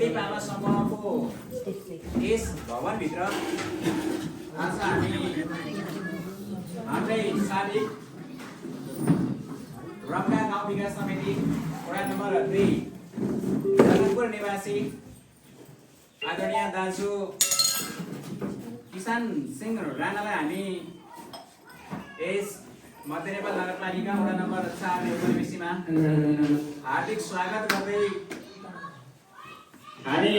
आनन्ददीप आमा समूहको यस भवनभित्र आज हामी हाम्रै साबिक रम्का गाउँ विकास समिति वडा नम्बर 2 जनकपुर निवासी आदरणीय दाजु किसान सिंह राणालाई हामी यस मध्य नेपाल नगरपालिका वडा नम्बर 4 उपनिवेशीमा हार्दिक स्वागत गर्दै हामी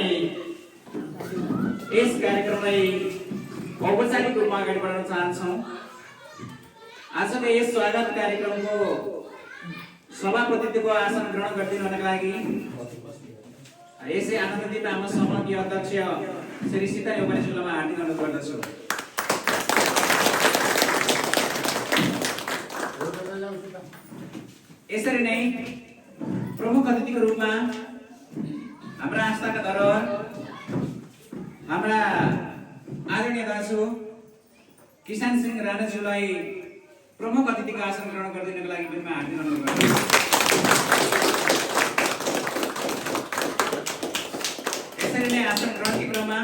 यस कार्यक्रमलाई औपचारिक रूपमा अगाडि बढाउन चाहन्छौँ। आजको यस स्वागत कार्यक्रमको सभापतित्वको आसन ग्रहण गरिदिनुको लागि यसै आनन्ददीप आमा समूहकी अध्यक्ष श्री सीता योगेश्वरलाई हार्दिक अनुरोध गर्दछु। यसरी नै प्रमुख अतिथिको रूपमा हाम्रा आस्थाका धरोहर हाम्रा आदरणीय दाजु किसान सिंह राणाज्यूलाई प्रमुख अतिथिको आसन ग्रहण गरिदिनको लागि पनि हार्दिक अनुरोध गर्दछु। यसरी नै आसन ग्रहणको क्रममा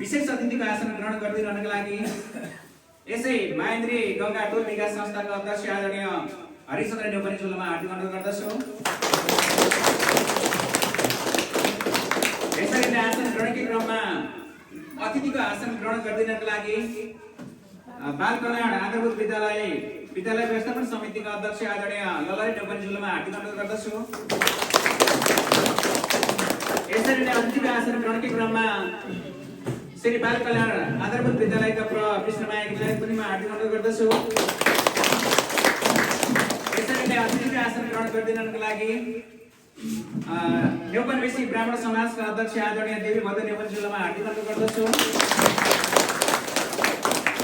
विशेष अतिथिको आसन ग्रहण गरिदिनको लागि यसै महेन्द्री गंगा टोल विकास संस्थाका अध्यक्ष आदरणीय हरिचन्द्र नेउपानेज्यूलाई हार्दिक अनुरोध गर्दछु। यसरी नै आसन ग्रहणको क्रममा अतिथिको आसन ग्रहण गरिदिनको लागि बाल कल्याण आधारभूत विद्यालय व्यवस्थापन समितिका अध्यक्ष आदरणीय ललरी नेउपानेज्यूलाई हार्दिक अनुरोध गर्दछु। यसरी नै अतिथिको आसन ग्रहणको क्रममा श्री बाल कल्याण आधारभूत विद्यालयका कृष्णमाया गिरीलाई पनि म हार्दिक अनुरोध गर्दछु। यसरी नै अतिथिको आसन ग्रहण गरिदिनको लागि नेउपानेसी ब्राह्मण समाजका अध्यक्ष आदरणीय देवी भद्र नेउपानेज्यूलाई हार्दिक अनुरोध गर्दछु।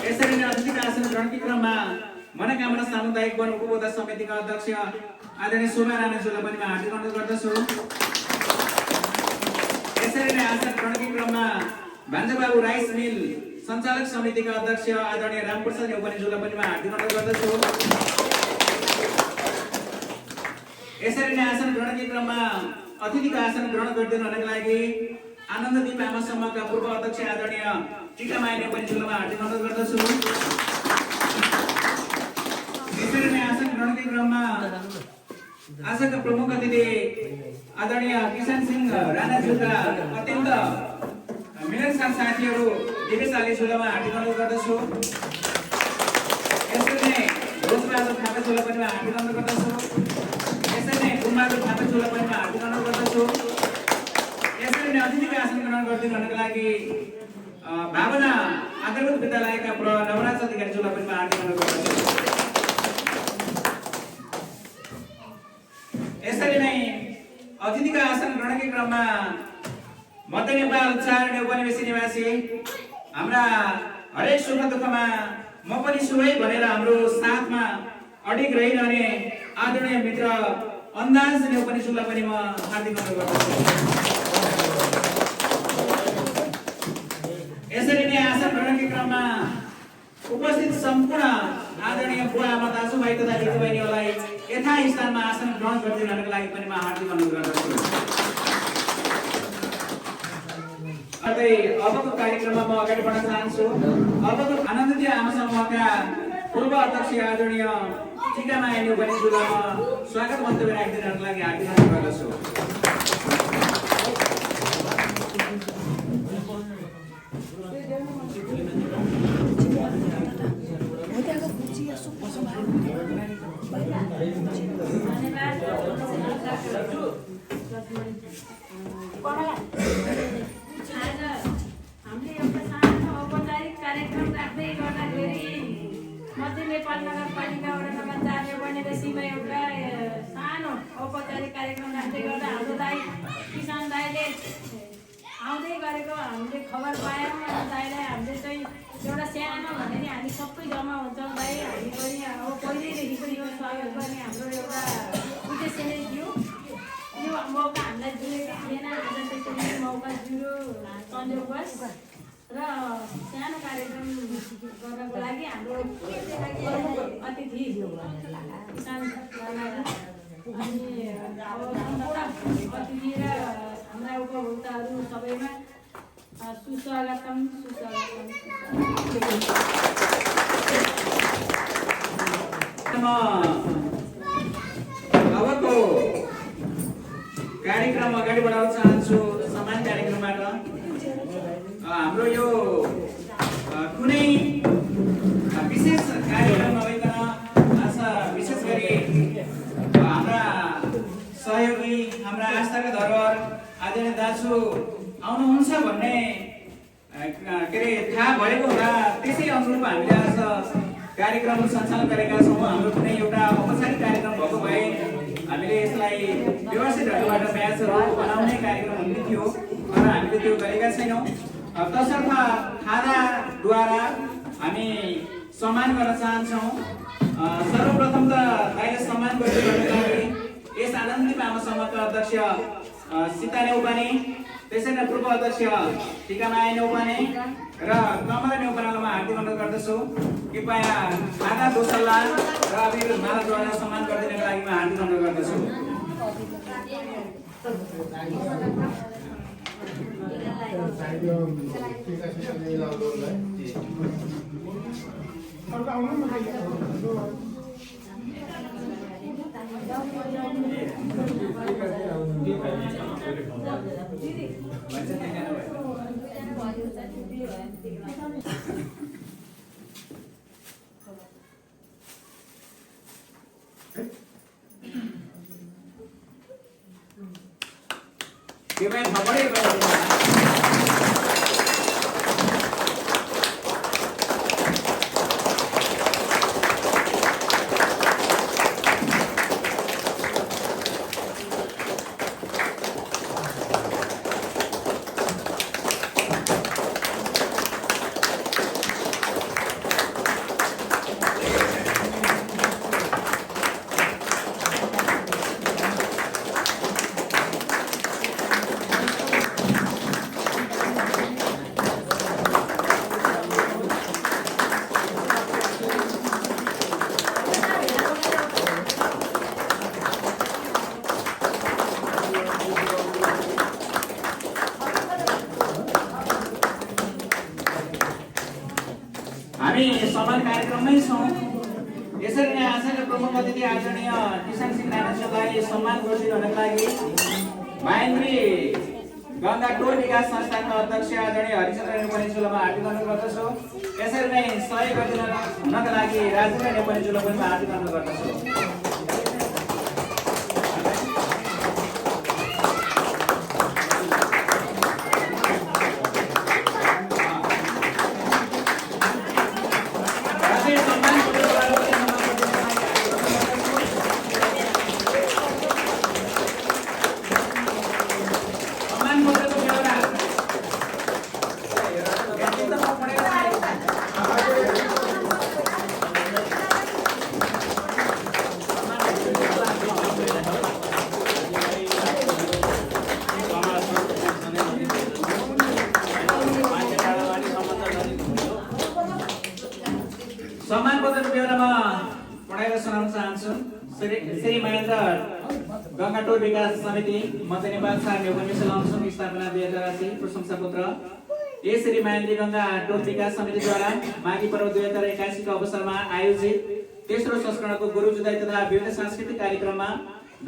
यसरी नै अतिथिको आसन ग्रहणको क्रममा मनोकामना सामुदायिक वन उपभोक्ता समितिका अध्यक्ष आदरणीय शोभा राणाज्यूलाई पनि म हार्दिक अनुरोध गर्दछु। यसरी नै आसन ग्रहणको क्रममा भान्जाबाबु राइस मिल सञ्चालक समितिका अध्यक्ष आदरणीय रामप्रसाद नेउपानेज्यूलाई पनि म हार्दिक अनुरोध गर्दछु। यसरी नै आसन ग्रहणको क्रममा अतिथिको आसन ग्रहण गरिदिनको लागि आनन्ददीप आमा समूहका पूर्व अध्यक्ष आदरणीय टिकामाया नेउपानेज्यूलाई हार्दिक अनुरोध गर्दछु। यसरी नै आसन ग्रहणको क्रममा आजका प्रमुख अतिथि आदरणीय किसान सिंह राणाज्यूका अत्यन्त मिलनसार साथीहरू दिपेश आलेज्यूलाई हार्दिक अनुरोध गर्दछु। यसरी नै रोजबहादुर थापाज्यूलाई पनि हार्दिक अनुरोध गर्दछु। यसरी नै गुम्बहादुर थापाज्यूलाई पनि हार्दिक अनुरोध गर्दछु। यसरी नै अतिथिको आसन ग्रहण गरिदिनको लागि भावना आधारभूत विद्यालयका नवराज अधिकारीज्यूलाई पनि हार्दिक अनुरोध गर्दछु। यसरी नै अतिथिको आसन ग्रहणको क्रममा मध्य नेपाल 4 उपनिवेशी निवासी हाम्रा हरेक सुख दुःखमा म पनि छु है भनेर हाम्रो साथमा अडिग रहिरहने आदरणीय मित्र अन्दाज नेउपानेज्यूलाई पनि म हार्दिक अनुरोध गर्दछु। यसरी नै आसन ग्रहणको क्रममा उपस्थित सम्पूर्ण आदरणीय बुवा आमा दाजुभाइ तथा दिदीबहिनीहरूलाई यथास्थानमा आसन ग्रहण गरिदिनको लागि पनि म हार्दिक अनुरोध गर्दछु। अबको कार्यक्रममा म अगाडि बढ्न चाहन्छु। अबको आनन्ददीप आमा समूहका पूर्व अध्यक्ष आदरणीय टिकामाया नेउपानेज्यूलाई म स्वागत मन्तव्य राखिदिनको लागि हार्दिक अनुरोध गर्दछु। हामीले एउटा सानो औपचारिक कार्यक्रम राख्दै गर्दाखेरि मध्य नेपाल नगरपालिका वडा नम्बर 4 उपनिवेशीमा एउटा सानो औपचारिक कार्यक्रम राख्दै गर्दा हाम्रो दाइ किसान दाइले आउँदै गरेको हामीले खबर पायौँ। अनि दाइलाई हामीले चाहिँ एउटा सानो भने नि हामी सबै जम्मा हुन्छौँ दाइ, हामी पनि अब पहिल्यैदेखि पनि यो सहयोग गर्ने हाम्रो एउटा उद्देश्य नै थियो। यो मौका हामीलाई जुलेको थिएन, आज त्यसरी मौका जुल्यो संयोगवश र सानो कार्यक्रम गर्नको लागि हाम्रो अतिथि किसान अनि अब सम्पूर्ण अतिथि र हाम्रा उपभोक्ताहरू सबैमा सुस्वागतम अबको कार्यक्रम अगाडि बढाउन चाहन्छु। समान कार्यक्रमबाट हाम्रो यो कुनै विशेष कार्यक्रम नभइकन आज विशेष गरी हाम्रा सहयोगी हाम्रा आस्थाका धरोहर आदरणीय दाजु आउनुहुन्छ भन्ने के अरे थाहा भएको हुँदा त्यसै अनुरूप हामीले आज कार्यक्रम सञ्चालन गरेका छौँ। हाम्रो कुनै एउटा औपचारिक कार्यक्रम भएको भए हामीले यसलाई व्यवस्थित ढङ्गबाट म्याचहरू बनाउने कार्यक्रम हुने थियो, तर हामीले त्यो गरेका छैनौँ। तसर्थ खानाद्वारा हामी सम्मान गर्न चाहन्छौँ। सर्वप्रथम त दाइले सम्मान गर्नको लागि यस आनन्दी मामा समूहका अध्यक्ष सीता नेउपाने, त्यसैले पूर्व अध्यक्ष टिकामाया नेउपाने र कमला नेउपानेलाई हार्दिक अनुरोध गर्दछु। कृपया खाना दोसल्ला र अबिर मालाद्वारा सम्मान गरिदिनको लागि म हार्दिक अनुरोध गर्दछु। कृपया थपडै हामी सम्मान कार्यक्रममै छौँ। यसरी नै आजका प्रमुख अतिथि आदरणीय किसान सिंह नारायणलाई सम्मान गरिदिनको लागि महेन्द्री गङ्गा टोल विकास संस्थाका अध्यक्ष आदरणीय हरिचन्द्र नेपालीज्यूलाई हार्दिक अनुरोध गर्दछु। यसरी नै सहयोग हुनका लागि राजेन्द्र नेपालीज्यूलाई पनि हार्दिक अनुरोध गर्दछु। सम्मान पत्रको बेहोरामा पढाएर सुनाउन चाहन्छु। श्री महेन्द्र गङ्गा टोल विकास समिति मध्य नेपाल सार नेउपाने लमसङ स्थापना 2080 प्रशंसा पत्र। ए श्री महेन्द्र गङ्गा टोल विकास समितिद्वारा माघी पर्व 2081 को अवसरमा आयोजित तेस्रो संस्करणको गुरु जुदाई तथा विविध सांस्कृतिक कार्यक्रममा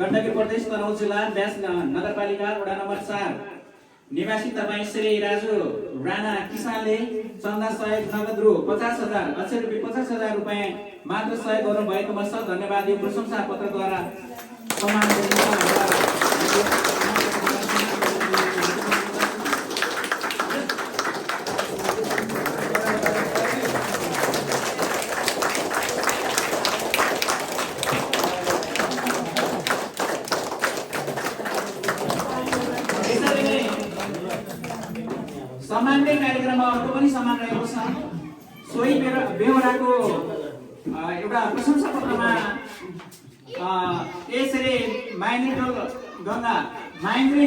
गण्डकी प्रदेश तनहुँ जिल्ला व्यास नगरपालिका वडा नम्बर 4 निवासी तपाईँ श्री राजु राणा किसानले चन्दा सहयोग नगद रु 50,000 अक्षर रुपियाँ 50,000 रुपियाँ मात्र सहयोग गर्नु भएकोमा धन्यवाद यो प्रशंसा पत्रद्वारा सम्मान सम्मानकै कार्यक्रममा अर्को पनि सम्मान रहेको छ। सोही बेहोराको एउटा प्रशंसा पत्रमा यसरी महेन्द्री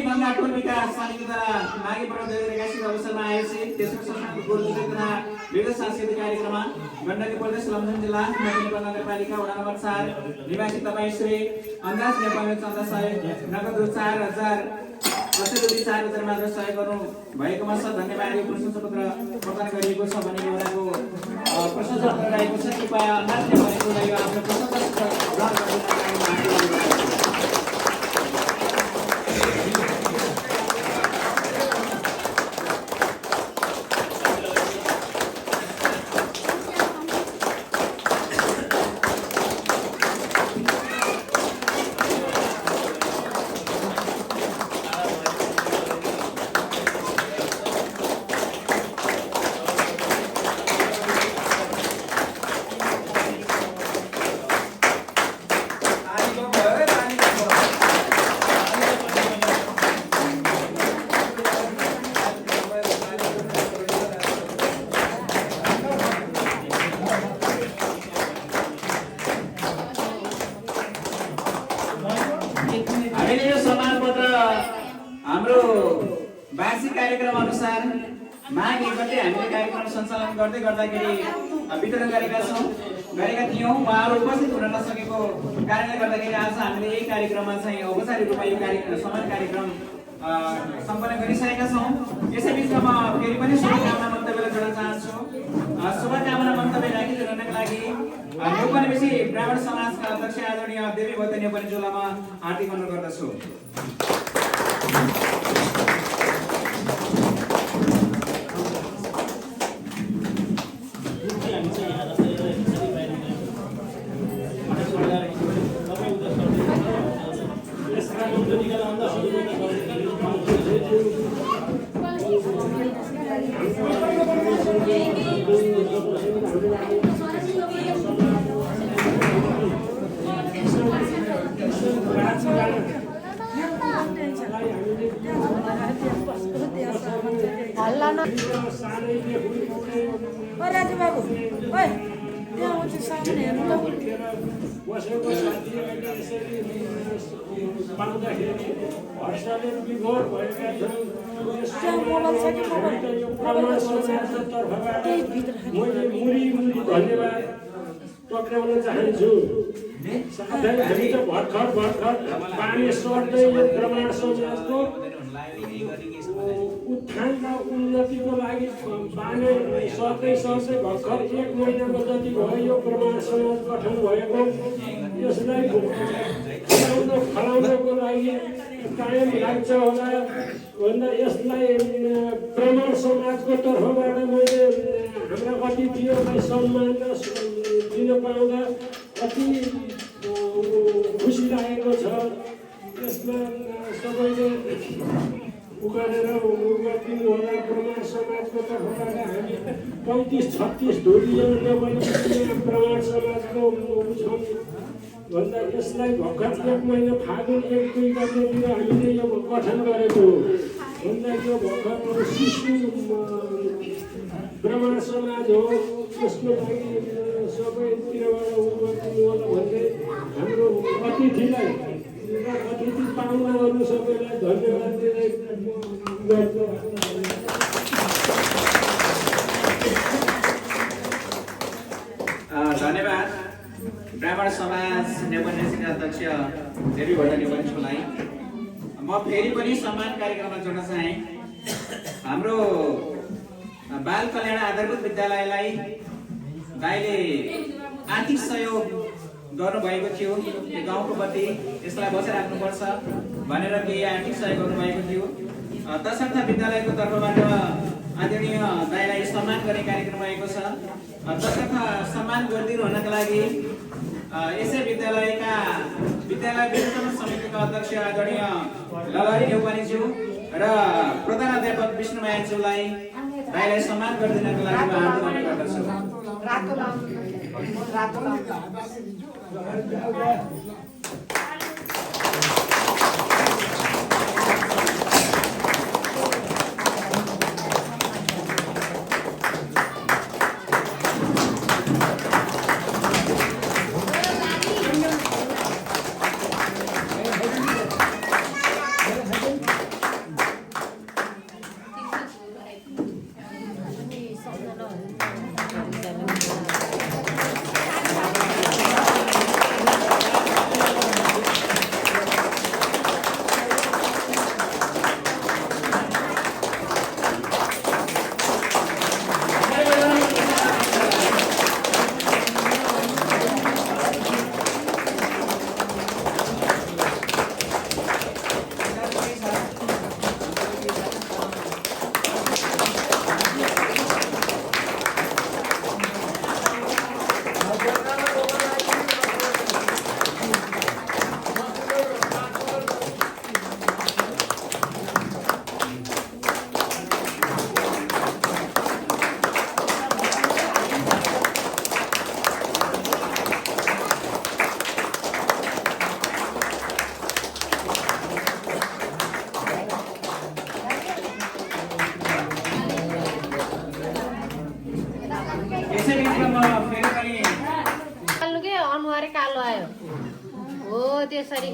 गङ्गा टोल विकास समितिद्वारा माघी पर्व 2081 अवसरमा आयोजित तेस्रो संस्करणको गुरु जुदाई तथा विविध सांस्कृतिक कार्यक्रममा गण्डकी प्रदेश लमसङ जिल्ला मध्य नेपाल नगरपालिका वडा नम्बर 4 निवासी तपाईँ श्री अन्दाज नेपालले चन्दा सहयोग नगद रु 4,000 अचेल 4 उत्तर मात्र सहयोग गर्नु भएकोमा छ धन्यवाद। यो प्रशंसा पत्र प्रदान गरिएको छ भने एउटाको प्रशंसा पत्र रहेको छ। कृपया नाच्ने भनेको यो आफ्नो प्रशंसा पत्र ग्रहण गरिदिन। हामीले यो सम्मानपत्र हाम्रो वार्षिक कार्यक्रम अनुसार माघ 1 गते हामीले कार्यक्रम सञ्चालन गर्दै गर्दाखेरि वितरण गरेका थियौँ। उहाँहरू उपस्थित हुन नसकेको कारणले गर्दाखेरि आज हामीले यही कार्यक्रममा चाहिँ औपचारिक रूपमा यो कार्यक्रम सम्मान कार्यक्रम सम्पन्न गरिसकेका छौँ। यसैबिचमा म फेरि पनि शुभकामना मन्तव्य जोड्न चाहन्छु। शुभकामना मन्तव्य राखिदिनका लागि न्यौपनिवेशी ब्राह्मण समाजका अध्यक्ष आदरणीय देवी भद्र न्यौपनिज्यूलाई म हार्दिक अनुरोध गर्दछु। राजु बाबु ओइ त्यहाँ हुन्छ सामने हेर्नु त बसेको साथीहरूले यसरी पाउँदाखेरि हर्षले विभोर भएका छन्। मोबाइल छ कि मोबाइल यो प्रमाण समाजको तर्फबाट मैले मुरी धन्यवाद टक्राउन चाहन्छु। साथै हामी त भर्खर पानी सर्दै यो प्रमाण समाजको उत्थान र उन्नतिको लागि पानी सर्दै भर्खर 1 महिनाको जति भयो यो प्रमाण समाज गठन भएको। यसलाई फलाउनको लागि कायम लाग्छ होला भन्दा यसलाई प्रमाण समाजको तर्फबाट मैले हाम्रा अतिथिहरूलाई सम्मान दिन पाउँदा अति खुसी लागेको छ। यसमा सबैले उकालेर दिनु होला। प्रमाण समाजको तर्फबाट हामी 35-36 धुरीहरूले पनि प्रमाण समाजको छौँ भन्दा यसलाई भर्खर 1 महिना फागुन 1-2 गतेतिर हामीले यो गठन गरेको भन्दा यो भर्खर शिशु प्रमाण समाज हो। यसको लागि सबैतिरबाट दिनु होला भन्दै हाम्रो अतिथिलाई र अतिथि पाहुनाहरू सबैलाई धन्यवाद दिँदै गर्छु। धन्यवाद ब्राह्मण समाज न्यौपनिवेशीका अध्यक्ष देवी भट्ट न्यौपनिज्यूलाई। म फेरि पनि सम्मान कार्यक्रममा जोड्न चाहे। हाम्रो बाल कल्याण आधारभूत विद्यालयलाई दाइले आर्थिक सहयोग गर्नुभएको थियो। यो गाउँको बत्ती यसलाई बचाइराख्नुपर्छ भनेर केही आर्थिक सहयोग गर्नुभएको थियो। तसर्थ विद्यालयको तर्फबाट आदरणीय दाइलाई सम्मान गर्ने कार्यक्रम भएको छ। तसर्थ सम्मान गरिदिनु हुनका लागि यसै विद्यालयका विद्यालय व्यवस्थापन समितिका अध्यक्ष आदरणीय लहरी न्यौपनिज्यू र प्रधानाध्यापक विष्णुमायाज्यूलाई दाइलाई सम्मान गरिदिनका लागि म हार्दिक अनुरोध गर्दछु।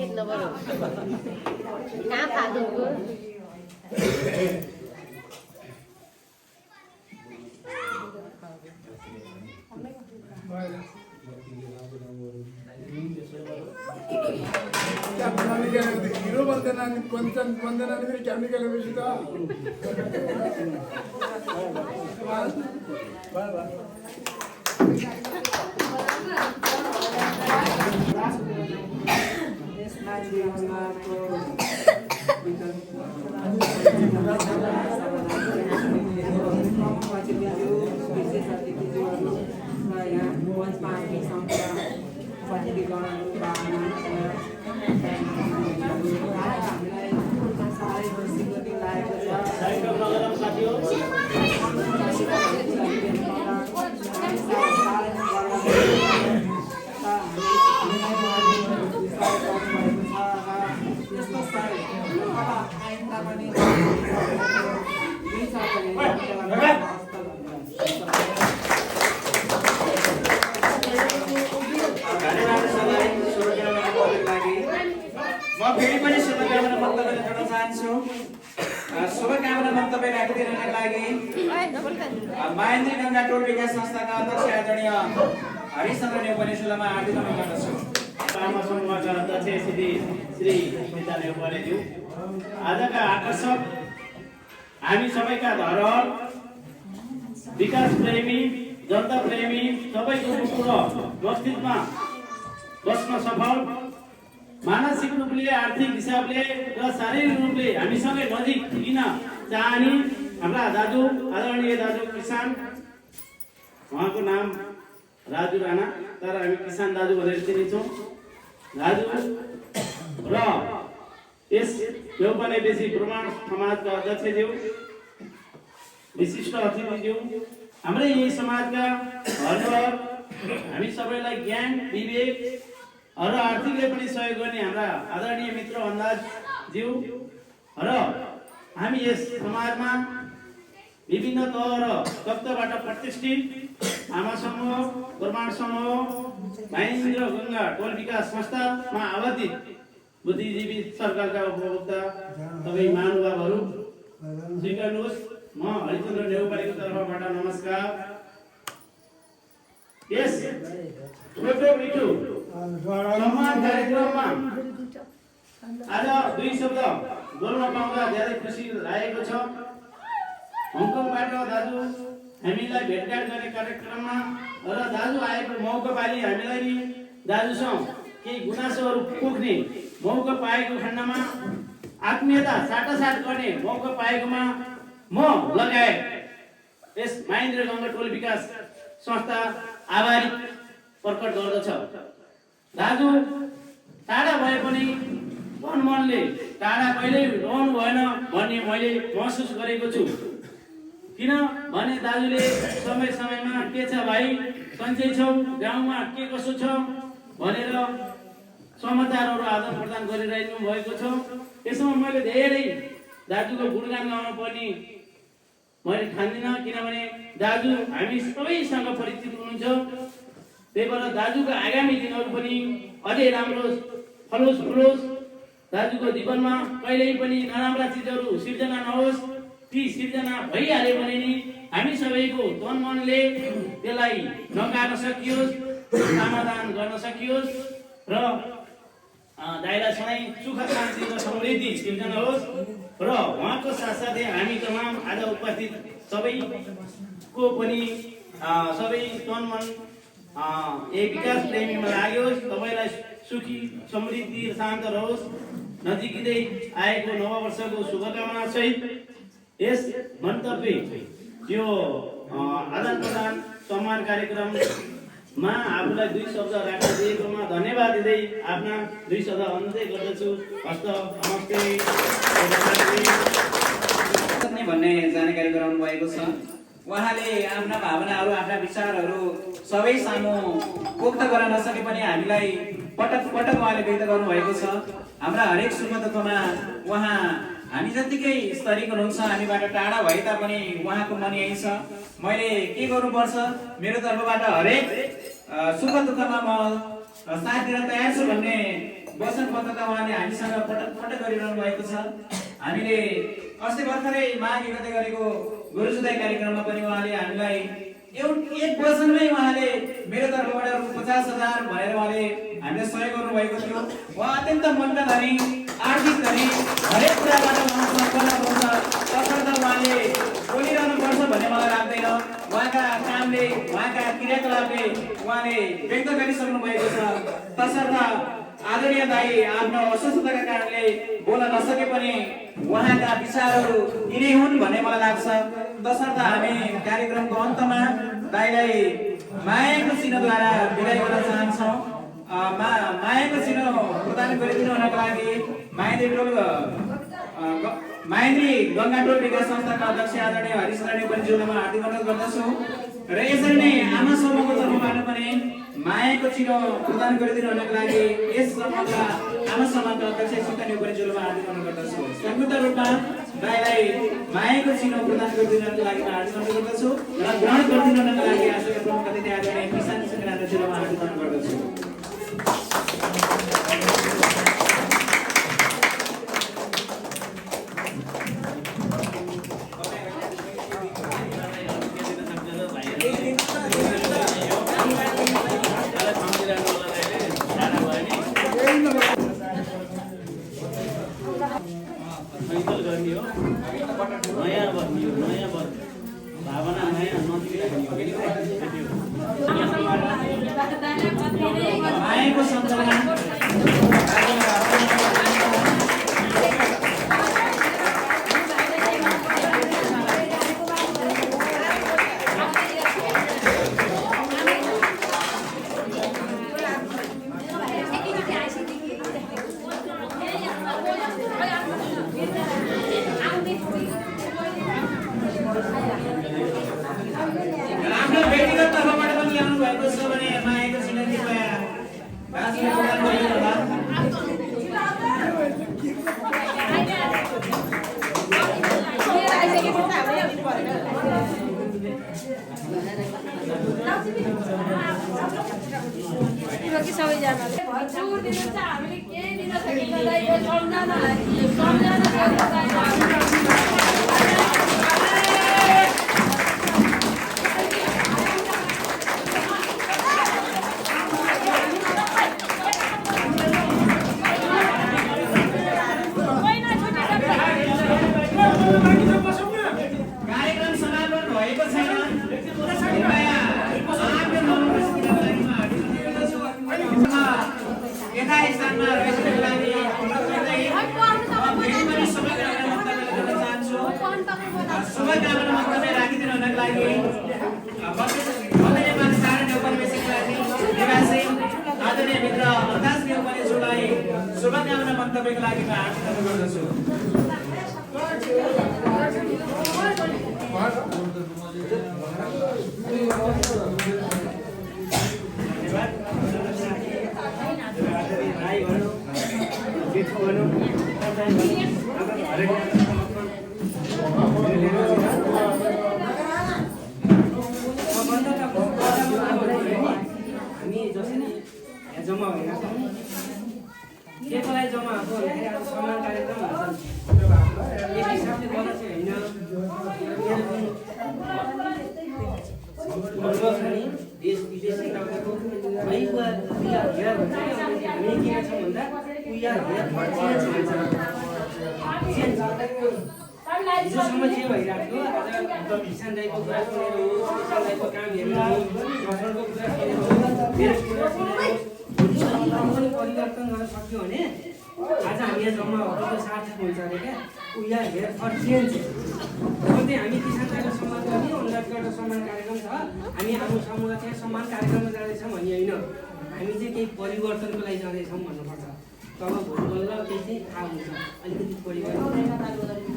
गीत नबरो कहाँ फाल्तुको हिरो बन्दैन बन्दैन फेरि क्यामिकल शुभकामना मन्तव्य राखिदिनका लागि महेन्द्र गङ्गा टोल विकास संस्थाका अध्यक्ष आदरणीय हरिशचन्द्र नेउपानेज्यूलाई हार्दिक अनुरोध गर्दछु। लामा समूहका अध्यक्ष श्री स्मिता नेउपानेज्यू, आजका आकर्षक हामी सबैका धरोहर विकास प्रेमी जनता प्रेमी सबैको कुरा मस्तिष्कमा बस्न सफल मानसिक रूपले आर्थिक हिसाबले र शारीरिक रूपले हामीसँगै नजिक दिन चाहने हाम्रा दाजु आदरणीय दाजु किसान, उहाँको नाम राजु राणा तर हामी किसान दाजु भनेर चिनिन्छौँ। दाजु र यस नेउपानेबेसी ब्राह्मण समाजका अध्यक्षज्यू, विशिष्ट अतिथिज्यू, हाम्रै यही समाजका धरोहर, हामी सबैलाई ज्ञान विवेक र आर्थिकले पनि सहयोग गर्ने हाम्रा आदरणीय मित्र अन्दाजज्यू र हामी यस समाजमा विभिन्न तह र तत्त्वबाट प्रतिष्ठित आमा समूह, ब्राह्मण समूह, महेन्द्र गङ्गा टोल विकास संस्थामा आबद्धित बुद्धिजीवी सरकारका उपभोक्ता सबै महानुभावहरू स्वीकार्नुहोस्। म हरिचन्द्र नेउपानेको तर्फबाट नमस्कार। यस छोटो मिठो सम्मान कार्यक्रममा आज दुई शब्द बोल्न पाउँदा धेरै खुसी लागेको छ। हङकङबाट दाजु हामीलाई भेटघाट गर्ने कार्यक्रममा र दाजु आएको मौका पाली हामीलाई नि दाजुसँग केही गुनासोहरू पोख्ने मौका पाएको खण्डमा आत्मीयता साटासाट गर्ने मौका पाएकोमा म लगायत यस महेन्द्र गङ्गा टोल विकास संस्था आभारी प्रकट गर्दछ। दाजु टाढा भए पनि मनले टाढा कहिल्यै रहनु भएन भन्ने मैले महसुस गरेको छु। किनभने दाजुले समय समयमा के छ भाइ सन्चै छौ, गाउँमा के कसो छ भनेर समाचारहरू आदान प्रदान गरिरहनु भएको छ। यसमा मैले धेरै दाजुको गुणगान गाउन पर्ने मैले ठान्दिनँ, किनभने दाजु हामी सबैसँग परिचित हुनुहुन्छ। त्यही भएर दाजुको आगामी दिनहरू पनि अझै राम्रो फलोस् फुलोस्, दाजुको जीवनमा कहिल्यै पनि नराम्रा चिजहरू सिर्जना नहोस्। ती सिर्जना भइहाल्यो भने नि हामी सबैको तन मनले त्यसलाई नकार्न सकियोस्, समाधान गर्न सकियोस् र दाइलाई सधैँ सुख शान्ति र समृद्धि सिर्जना होस्। र उहाँको साथसाथै हामी तमाम आज उपस्थित सबैको पनि सबै तन मन एक विकास प्रेमीमा लाग्योस्, सबैलाई सुखी समृद्धि शान्त रहोस्। नजिकै आएको नववर्षको शुभकामना सहित यस मन्तव्य यो आदान प्रदान सम्मान कार्यक्रममा आफूलाई दुई शब्द राख्न दिएकोमा धन्यवाद दिँदै आफ्ना दुई शब्द अन्त्य गर्दछु। हस्त नमस्ते भन्ने जानकारी गराउनु भएको छ। उहाँले आफ्ना भावनाहरू आफ्ना विचारहरू सबै सामु पोख्त गर्न नसके पनि हामीलाई पटक पटक उहाँले व्यक्त गर्नुभएको छ। हाम्रा हरेक सुख दुःखमा उहाँ हामी जतिकै स्तरीय हुनुहुन्छ, हामीबाट टाढा भए तापनि उहाँको मन यही छ, मैले के गर्नुपर्छ, मेरो तर्फबाट हरेक सुख दुःखमा म साथ दिन तयार छु भन्ने वचनबद्धता उहाँले हामीसँग पटक गरिरहनु भएको छ। हामीले अस्ति भर्खरै माघ 1 गते गरेको गोरु जुधाइ कार्यक्रममा पनि उहाँले हामीलाई एक वचनमै उहाँले मेरो तर्फबाट रु 50,000 भनेर उहाँले हामीलाई सहयोग गर्नुभएको थियो। उहाँ अत्यन्त मनका धनी, आर्थिक धनी, हरेक कुराबाट उहाँ सम्पन्न हुनुहुन्छ। तसर्थ उहाँले बोलिरहनु पर्छ भन्ने मलाई लाग्दैन। उहाँका कामले, उहाँका क्रियाकलापले उहाँले व्यक्त गरिसक्नु भएको छ। तसर्थ आदरणीय दाई आफ्नो अस्वस्थताका कारणले बोल्न नसके पनि उहाँका विचारहरू यिनै हुन् भन्ने मलाई लाग्छ। तसर्थ हामी कार्यक्रमको अन्तमा दाइलाई मायाको चिन्हद्वारा बिदाई गर्न चाहन्छौँ। मायाको चिन्ह प्रदान गरिदिनु हुनका लागि माइन्द्री गङ्गाटोल विकास संस्थाका अध्यक्ष आदरणीय हरिश रानी पञ्चोलामा हार्दिक अनुरोध गर्दछु। र यसरी नै आमा समूहको तर्फबाट पनि मायाको चिन्ह प्रदान गरिदिनु हुनका लागि यस समूहका आमा समूहका अध्यक्ष सीता पञ्चोलामा हार्दिक अनुरोध गर्दछु। संयुक्त रूपमा दाइलाई मायाको चिन्ह प्रदान गरिदिनुको लागि हार्दिक अनुरोध गर्दछु र ग्रहण गरिदिनुको लागि आजका प्रमुख अतिथि आदरणीय किसान संघ जिल्लामा हार्दिक अनुरोध गर्दछु। शुभकामना मन्तव्यको लागि म हार्दिक अनुरोध गर्दछु। जम्मा भएका छौँ के मलाई जम्मा भएको भन्दाखेरि अब सम्मान कार्यक्रम हुन्छ एक हिसाबले गर्दा चाहिँ होइन देश विदेश यताउताको है घेरा भन्छ हामी किन छौँ भन्दा हिजोसम्म जे भइरहेको आज किसान दाइको कुरा सुनेर हो, किसान दाइको काम हेरेर हो, फसलको कुरा सुनेर हो, मेरो कुरा सुनेर हो, पनि परिवर्तन गर्न सक्यो भने आज हामी यहाँ जम्मा भएको त्यो सार्थक हुन्छ अरे क्या। We are here for change. सधैँ हामी किसान दाइको सम्मान गर्ने अनुरागबाट सम्मान कार्यक्रम छ, हामी हाम्रो समूह चाहिँ सम्मान कार्यक्रममा जाँदैछौँ भन्ने होइन, हामी चाहिँ केही परिवर्तनको लागि जाँदैछौँ भन्नुपर्छ। तब भोलि बल्ल केही चाहिँ थाहा हुन्छ अलिकति परिवर्तन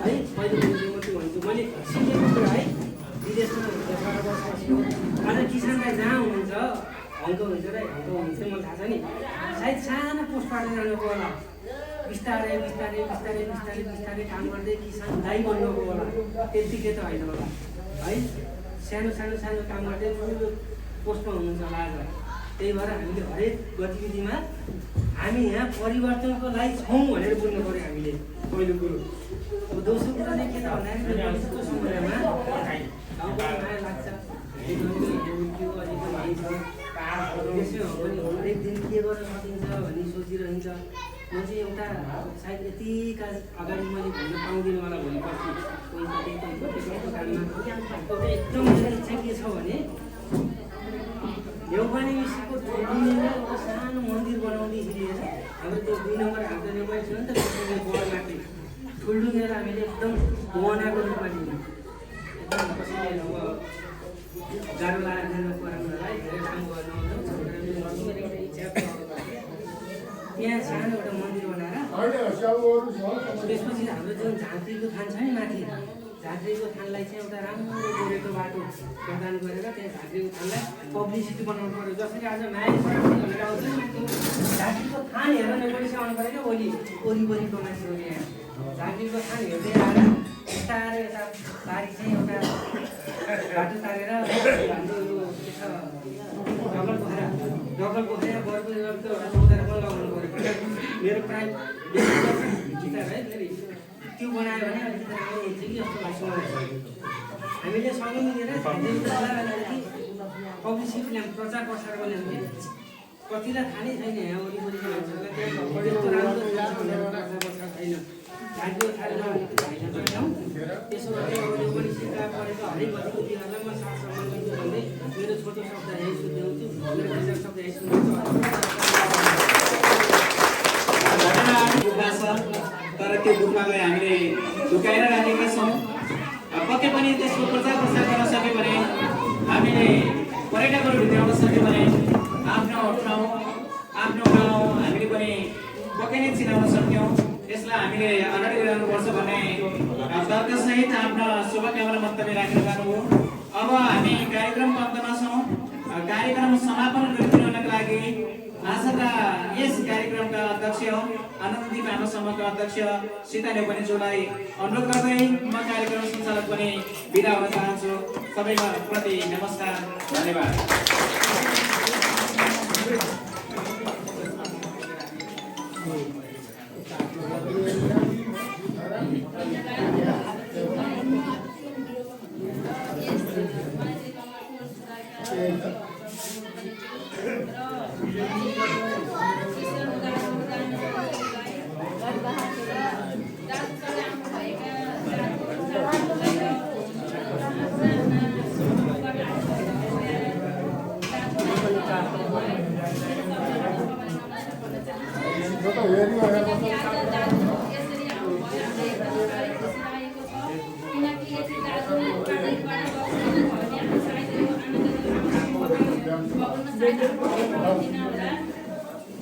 है। पहिलो मात्रै भन्छु मैले सिकेको कुरा है, विदेशमा आज किसान दाइ जहाँ हुनुहुन्छ हङकङ हुन्छ र हङकङ हुन्छ मलाई थाहा छ नि, सायद सानो पोस्टबाट जानुको होला, बिस्तारै बिस्तारै बिस्तारै बिस्तारै बिस्तारै काम गर्दै किसान दाइ बन्नुको होला, त्यत्तिकै त होइन होला है। सानो सानो सानो काम गर्दै ठुलो पोस्टमा हुनुहुन्छ होला आज। त्यही भएर हामीले हरेक गतिविधिमा हामी यहाँ परिवर्तनको लागि छौँ भनेर बोल्नु पऱ्यो हामीले पहिलो कुरो। अब दोस्रो कुरा चाहिँ के त भन्दाखेरि भविष्यको समयमा गाउँको माया लाग्छ, त्यसै हो भने हरेक दिन के गर्न सकिन्छ भन्ने सोचिरहन्छ। म चाहिँ एउटा सायद यतिका अगाडि मैले भन्न पाउँदिनँ, मलाई भोलि पर्सि कोही कतै दोकानमा एउटा एकदम मेरो इच्छा के छ भने न्यौपाने मिसीको ठुल्डुङ्गेमा एउटा सानो मन्दिर बनाउँदैखेरि हेर हाम्रो त्यो 2 नम्बर हाम्रो न्यौपाने छ नि त त्यसले बढ्माथि ठुल्डुङ्गेलाई हामीले एकदम बनाएको रूपमा लियौँ। एकदम कसैले अब गाह्रो लागेर पराउनलाई धेरै काम गर्नुहुन्छ मेरो एउटा इच्छा त्यहाँ सानो एउटा मन्दिर बनाएर त्यसपछि हाम्रो जुन झाँक्रीको थान छ नि माथि झाँक्रीको थानलाई चाहिँ एउटा राम्रो गोरेको बाटो प्रदान गरेर त्यहाँ झाँक्रीको थानलाई पब्लिसिटी बनाउनु पऱ्यो। जसरी आज माइल भनेर आउँछ नि झाँक्रीको थान हेर्न नेपाली आउनु पऱ्यो क्या भोलि वरिपरिको मान्छेहरू यहाँ झाँक्रीको थान हेर्दै आएर बिस्तारै यता बारी चाहिँ एउटा बाटो तारेर हाम्रो यो के छ डबल पोखरा बर्को एउटा सौदार पनि लगाउनु पऱ्यो। मेरो प्राय विचार है फेरि त्यो बनायो भने अलिकति राम्रो हुन्छ कि जस्तो लाग्छ मलाई। हामीले सँगै मिलेर अलिकति पब्लिसिटी ल्याउँ, प्रचार प्रसार गर्ने कतिलाई थाहा नै छैन यहाँ वरिपरिको मान्छेहरूलाई त्यहाँ त्यस्तो राम्रो प्रचार प्रसार छैन। झाँक्रीको थालेर अलिकति होइन बनाउँ, त्यसो गर्दै अरू पनि सिक्का परेको हरेक गतिविधिहरूलाई म साथ सम्मान गर्छु भन्दै मेरो छोटो शब्द यहीँ सुनाउँछु, मेरो विचार शब्द यहीँ सुनाउँछु। तर त्यो गुफालाई हामीले लुकाएर राखेका छौँ। पक्कै पनि त्यसको प्रचार प्रसार गर्न सक्यो भने हामीले पर्यटकहरू भित्राउन सक्यो भने आफ्नो ठाउँ आफ्नो गाउँ हामीले पनि पक्कै नै चिनाउन सक्यौँ। यसलाई हामीले अगाडि बढाउनुपर्छ भन्ने तर्कसहित आफ्नो शुभकामना मन्तव्य राखेर जानुभयो। अब हामी कार्यक्रमको अन्तमा छौँ। कार्यक्रम समापन गरिदिनुको लागि आजका यस कार्यक्रमका अध्यक्ष आनन्ददीप आमासम्मका अध्यक्ष सीता न्यौपानेज्यूलाई अनुरोध गर्दै म कार्यक्रम सञ्चालक पनि बिदा हुन चाहन्छु। सबैमा प्रति नमस्कार, धन्यवाद।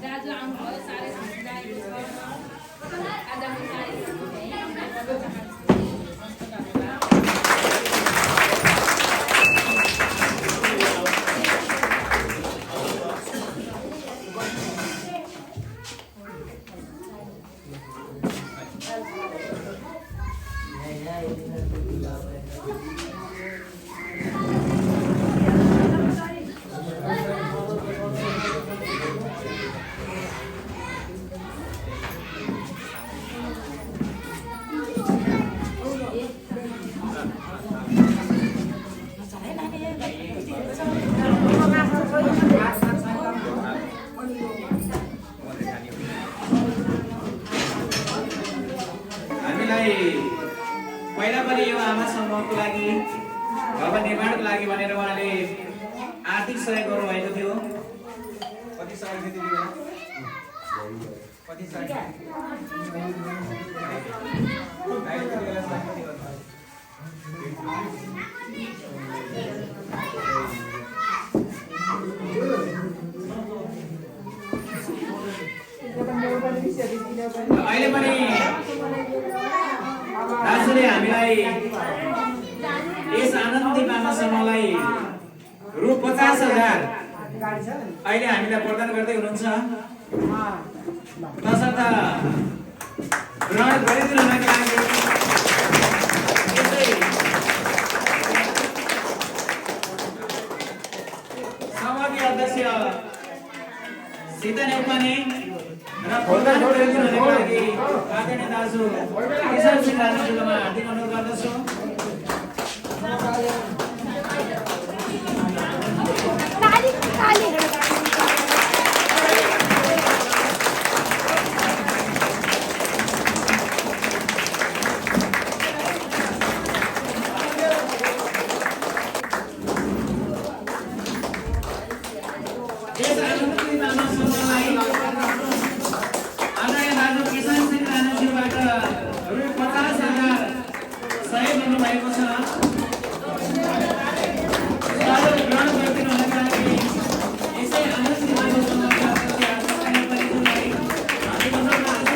दाजु आउनुभयो, साह्रै खुसी लागेको छ। आज म पहिला पनि यो आमा समूहको लागि भवन निर्माणको लागि भनेर उहाँले आर्थिक सहयोग गर्नुभएको थियो। कति सहयोग थियो त्यति बेला? कति सहयोग? अहिले पनि दाजुले हामीलाई यस आनन्ददीप आमा समूहलाई रु 50,000 अहिले हामीलाई प्रदान गर्दै हुनुहुन्छ। तसर्थ ग्रहण गरिदिनुको लागि समिति अध्यक्ष दाजु किसान सिंह राणाज्यूमा हार्दिक अनुरोध गर्दछु। यस आनन्दमयी मानव समूहलाई आदरणीय दाजु किसान सिंह राणाज्यूबाट रु 50,000 सहयोग गर्नुभएको छ। सहयोग ग्रहण गरिदिनु हुनका लागि यसै आनन्दमयी मानव समूहका अध्यक्ष आचार्य परिजनलाई हार्दिक अनुरोध गर्दछु।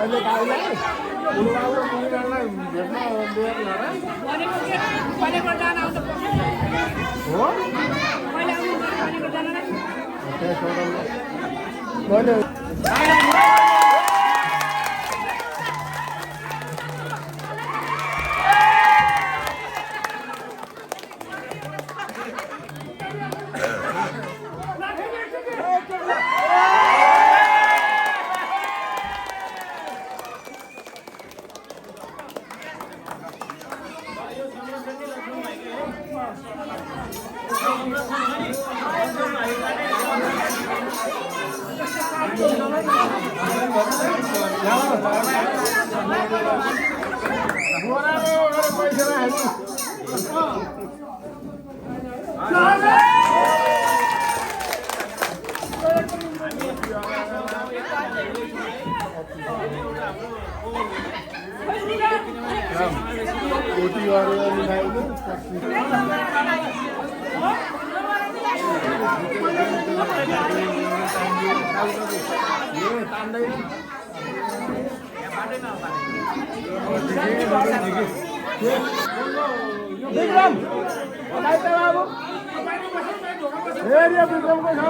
अहिले भाइलाई बुढाको बुढीलाई भेट्न लिएर हो मैले विक्रम बाबु विक्रमको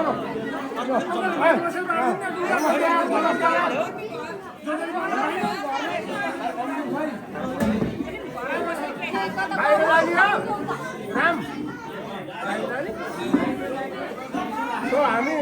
हामी